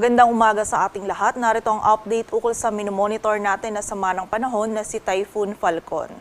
Magandang umaga sa ating lahat. Narito ang update ukol sa minomonitor natin na sama ng panahon na si Typhoon Falcon.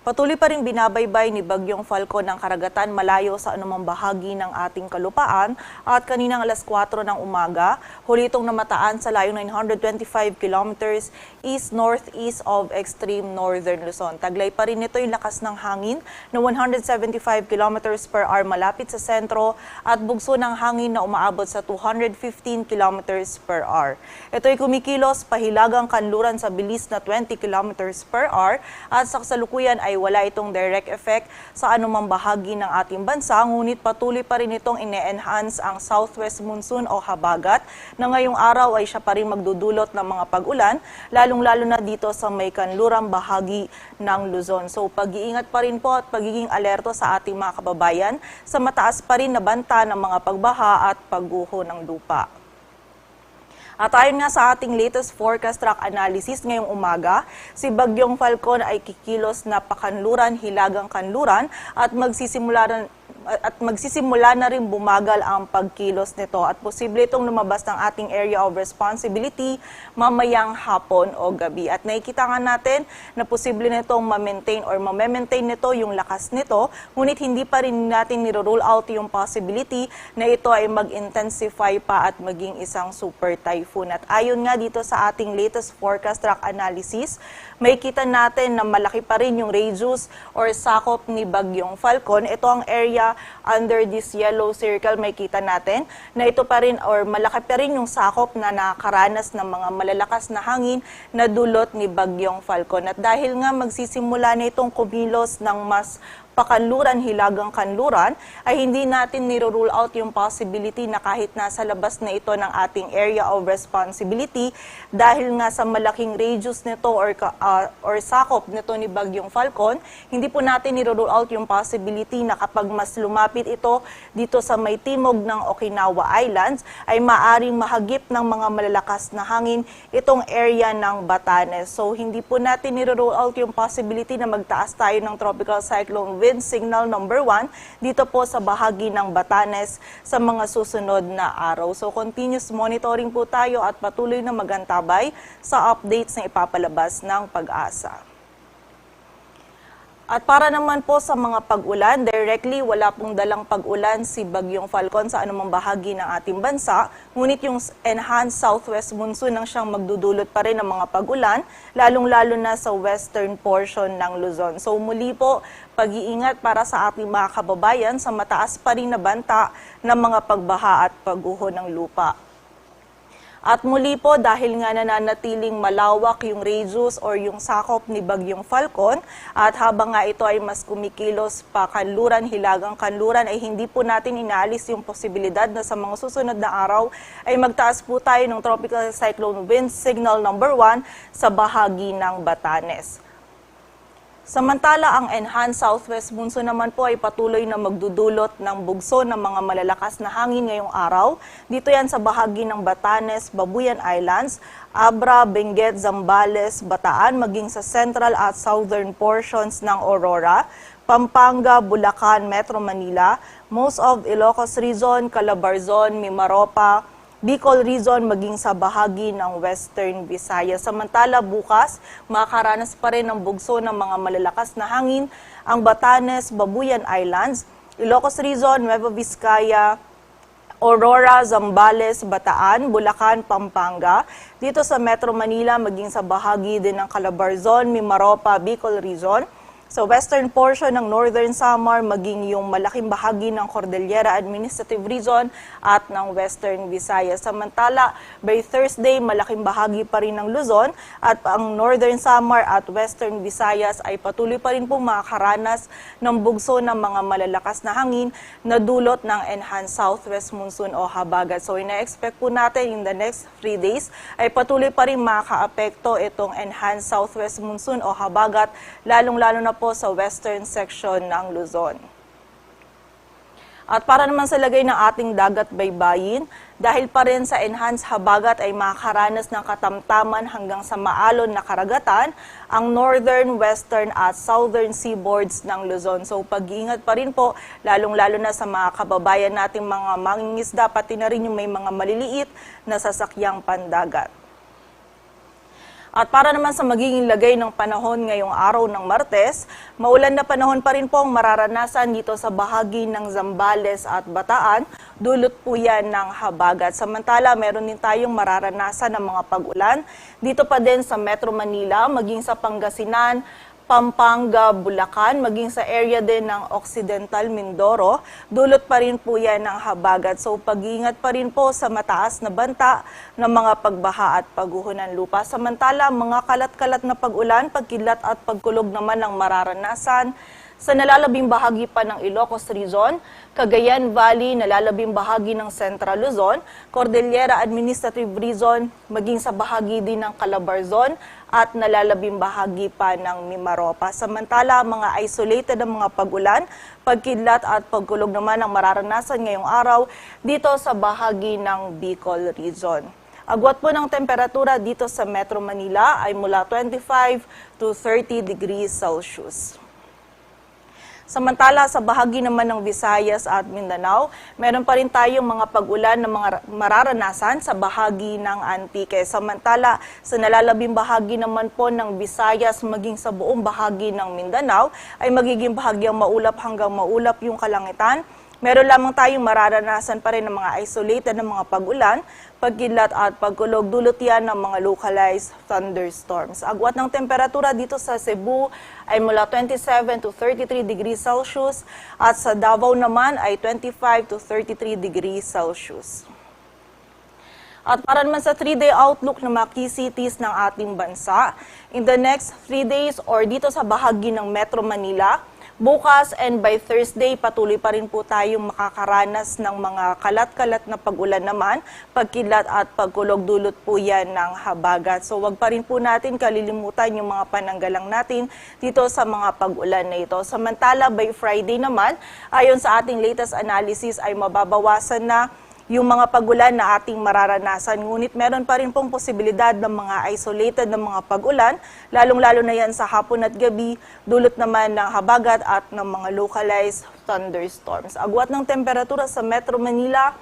Patuloy pa rin binabaybay ni Bagyong Falcon ang karagatan malayo sa anumang bahagi ng ating kalupaan at kaninang alas 4 ng umaga, huli itong namataan sa layong 925 kilometers east-northeast of extreme northern Luzon. Taglay pa rin ito yung lakas ng hangin na 175 kilometers per hour malapit sa sentro at bugso ng hangin na umaabot sa 215 kilometers per hour. Ito ay kumikilos pahilagang kanluran sa bilis na 20 kilometers per hour at sa kasalukuyan ay wala itong direct effect sa anumang bahagi ng ating bansa, ngunit patuloy pa rin itong ine-enhance ang southwest monsoon o habagat na ngayong araw ay siya pa rin magdudulot ng mga pag-ulan, lalong-lalo na dito sa may kanlurang bahagi ng Luzon. So pag-iingat pa rin po at pagiging alerto sa ating mga kababayan sa mataas pa rin na banta ng mga pagbaha at pagguho ng lupa. At ayon nga sa ating latest forecast track analysis ngayong umaga, si Bagyong Falcon ay kikilos na pakanluran, hilagang kanluran at magsisimula na rin bumagal ang pagkilos nito at posible itong lumabas ng ating area of responsibility mamayang hapon o gabi. At nakikita nga natin na posible nitong ma-maintain or ma-maintain nito yung lakas nito, ngunit hindi pa rin natin niro-rule out yung possibility na ito ay mag-intensify pa at maging isang super typhoon. At ayon nga dito sa ating latest forecast track analysis, may kita natin na malaki pa rin yung radius or sakop ni Bagyong Falcon. Ito ang area under this yellow circle, may kita natin na ito pa rin or malaki pa rin yung sakop na nakaranas ng mga malalakas na hangin na dulot ni Bagyong Falcon. At dahil nga magsisimula na itong kumilos ng mas pakanluran, hilagang kanluran, ay hindi natin niro-rule out yung possibility na kahit nasa labas na ito ng ating area of responsibility, dahil nga sa malaking radius nito or sakop nito ni Bagyong Falcon, hindi po natin niro-rule out yung possibility na kapag mas lumapit ito dito sa may timog ng Okinawa Islands, ay maaring mahagip ng mga malalakas na hangin itong area ng Batanes. So hindi po natin niro-rule out yung possibility na magtaas tayo ng tropical cyclone wind signal number 1 dito po sa bahagi ng Batanes sa mga susunod na araw. So continuous monitoring po tayo at patuloy na magantabay sa updates na ipapalabas ng Pag-asa. At para naman po sa mga pag-ulan, directly wala pong dalang pag-ulan si Bagyong Falcon sa anumang bahagi ng ating bansa, ngunit yung enhanced southwest monsoon ang siyang magdudulot pa rin ng mga pag-ulan, lalong-lalo na sa western portion ng Luzon. So muli po, pag-iingat para sa ating mga kababayan sa mataas pa rin na banta ng mga pagbaha at pagguho ng lupa. At muli po, dahil nga nananatiling malawak yung radius or yung sakop ni Bagyong Falcon at habang nga ito ay mas kumikilos pa kanluran, hilagang kanluran, ay hindi po natin inaalis yung posibilidad na sa mga susunod na araw ay magtaas po tayo ng tropical cyclone wind signal number 1 sa bahagi ng Batanes. Samantala, ang enhanced southwest monsoon naman po ay patuloy na magdudulot ng bugso ng mga malalakas na hangin ngayong araw. Dito yan sa bahagi ng Batanes, Babuyan Islands, Abra, Benguet, Zambales, Bataan, maging sa central at southern portions ng Aurora, Pampanga, Bulacan, Metro Manila, most of Ilocos Region, Calabarzon, Mimaropa, Bicol Region, maging sa bahagi ng Western Visayas. Samantala bukas, makakaranas pa rin ng bugso ng mga malalakas na hangin ang Batanes, Babuyan Islands, Ilocos Region, Nueva Vizcaya, Aurora, Zambales, Bataan, Bulacan, Pampanga. Dito sa Metro Manila, maging sa bahagi din ng Calabarzon, Mimaropa, Bicol Region. Sa western portion ng Northern Samar, maging yung malaking bahagi ng Cordillera Administrative Region at ng Western Visayas. Samantala, by Thursday, malaking bahagi pa rin ng Luzon at ang Northern Samar at Western Visayas ay patuloy pa rin pong makakaranas ng bugso ng mga malalakas na hangin na dulot ng enhanced southwest monsoon o habagat. So, ina-expect po natin in the next 3 days ay patuloy pa rin makakaapekto itong enhanced southwest monsoon o habagat, lalong-lalo na po sa western section ng Luzon. At para naman sa lagay ng ating dagat baybayin, dahil pa rin sa enhanced habagat ay makakaranas ng katamtaman hanggang sa maalon na karagatan ang northern, western at southern seaboards ng Luzon. So pag-iingat pa rin po, lalong-lalo na sa mga kababayan nating mga mangingisda, pati na rin yung may mga maliliit na sasakyang pandagat. At para naman sa magiging lagay ng panahon ngayong araw ng Martes, maulan na panahon pa rin po ang mararanasan dito sa bahagi ng Zambales at Bataan. Dulot po yan ng habagat. Samantala, meron din tayong mararanasan ng mga pag-ulan dito pa din sa Metro Manila, maging sa Pangasinan, Pampanga, Bulacan, maging sa area din ng Occidental Mindoro, dulot pa rin po yan ng habagat. So pag-iingat pa rin po sa mataas na banta ng mga pagbaha at pagguho ng lupa. Samantala, mga kalat-kalat na pag-ulan, pagkidlat at pagkulog naman ang mararanasan sa nalalabing bahagi pa ng Ilocos Region, Cagayan Valley, nalalabing bahagi ng Central Luzon, Cordillera Administrative Region, maging sa bahagi din ng Calabarzon at nalalabing bahagi pa ng Mimaropa. Samantala, mga isolated na mga pag-ulan, pagkidlat at pagkulog naman ang mararanasan ngayong araw dito sa bahagi ng Bicol Region. Agwat po ng temperatura dito sa Metro Manila ay mula 25 to 30 degrees Celsius. Samantala, sa bahagi naman ng Visayas at Mindanao, meron pa rin tayong mga pag-ulan na mga mararanasan sa bahagi ng Antique. Samantala, sa nalalabing bahagi naman po ng Visayas maging sa buong bahagi ng Mindanao, ay magiging bahagyang maulap hanggang maulap yung kalangitan. Meron lamang tayong mararanasan pa rin ng mga isolated na mga pag-ulan, pagkidlat at pagkulog, dulot yan ng mga localized thunderstorms. Agwat ng temperatura dito sa Cebu ay mula 27 to 33 degrees Celsius at sa Davao naman ay 25 to 33 degrees Celsius. At para naman sa 3-day outlook ng mga key cities ng ating bansa, in the next 3 days or dito sa bahagi ng Metro Manila, bukas and by Thursday, patuloy pa rin po tayong makakaranas ng mga kalat-kalat na pag-ulan naman, pagkilat at pagkulog, dulot po yan ng habagat. So wag pa rin po natin kalilimutan yung mga pananggalang natin dito sa mga pag-ulan na ito. Samantala, by Friday naman, ayon sa ating latest analysis ay mababawasan na yung mga pag-ulan na ating mararanasan. Ngunit meron pa rin pong posibilidad ng mga isolated na mga pag-ulan, lalong-lalo na yan sa hapon at gabi, dulot naman ng habagat at ng mga localized thunderstorms. Agwat ng temperatura sa Metro Manila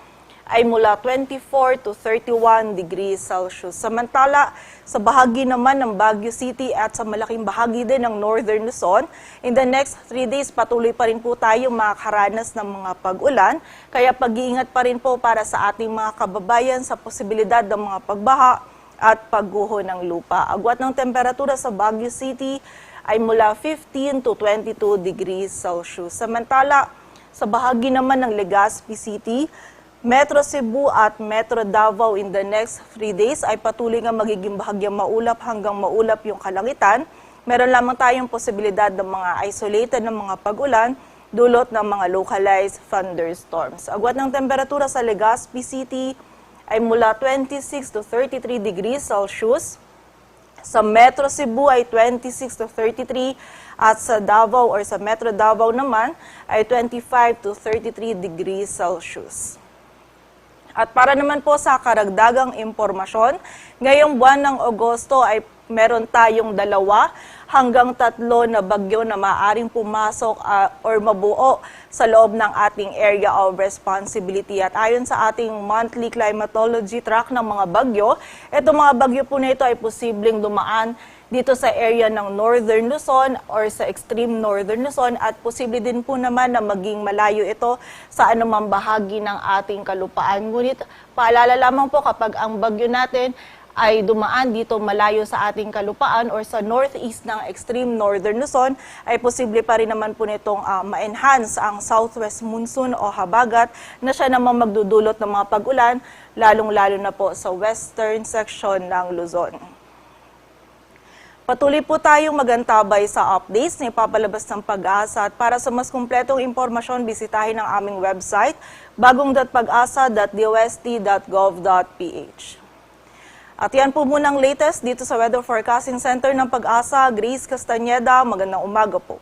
ay mula 24 to 31 degrees Celsius. Samantala, sa bahagi naman ng Baguio City at sa malaking bahagi din ng Northern Luzon, in the next 3 days patuloy pa rin po tayong makakaranas ng mga pag-ulan. Kaya pag-iingat pa rin po para sa ating mga kababayan sa posibilidad ng mga pagbaha at pagguho ng lupa. Agwat ng temperatura sa Baguio City ay mula 15 to 22 degrees Celsius. Samantala, sa bahagi naman ng Legazpi City, Metro Cebu at Metro Davao in the next 3 days ay patuloy nga magiging bahagyang maulap hanggang maulap yung kalangitan. Meron lamang tayong posibilidad ng mga isolated na mga pag-ulan, dulot ng mga localized thunderstorms. Agwat ng temperatura sa Legazpi City ay mula 26 to 33 degrees Celsius. Sa Metro Cebu ay 26 to 33 at sa Davao or sa Metro Davao naman ay 25 to 33 degrees Celsius. At para naman po sa karagdagang impormasyon, ngayong buwan ng Agosto ay meron tayong 2 hanggang 3 na bagyo na maaaring pumasok or mabuo sa loob ng ating area of responsibility. At ayon sa ating monthly climatology track ng mga bagyo, itong mga bagyo po na ito ay posibleng dumaan dito sa area ng Northern Luzon or sa extreme Northern Luzon at posible din po naman na maging malayo ito sa anumang bahagi ng ating kalupaan. Ngunit paalala lamang po kapag ang bagyo natin ay dumaan dito malayo sa ating kalupaan or sa northeast ng extreme Northern Luzon, ay posible pa rin naman po nitong ma-enhance ang southwest monsoon o habagat na siya naman magdudulot ng mga pag-ulan, lalong-lalo na po sa western section ng Luzon. Patuloy po tayong magantabay sa updates na ipapalabas ng Pag-asa at para sa mas kumpletong impormasyon, bisitahin ang aming website bagong.pag-asa.dost.gov.ph. At yan po muna ang latest dito sa Weather Forecasting Center ng Pag-asa. Grace Castañeda, magandang umaga po.